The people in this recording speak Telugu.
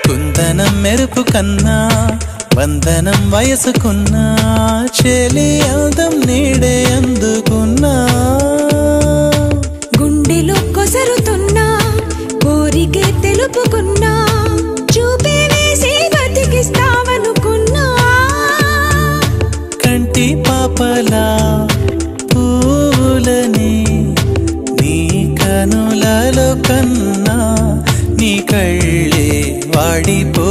కుందనం మెరుపు కన్నా వందనం వయసుకున్నా చెలి అందం నీడే అందుకున్నా గుండెలో కొసరుతున్నా కోరికే తెలుపుకున్నా చూపే వేసి బతికిస్తావనుకున్నా కంటి పాపలా పూలని నీ కనులలో కన్నా నీ కళ్ళే వాడిపో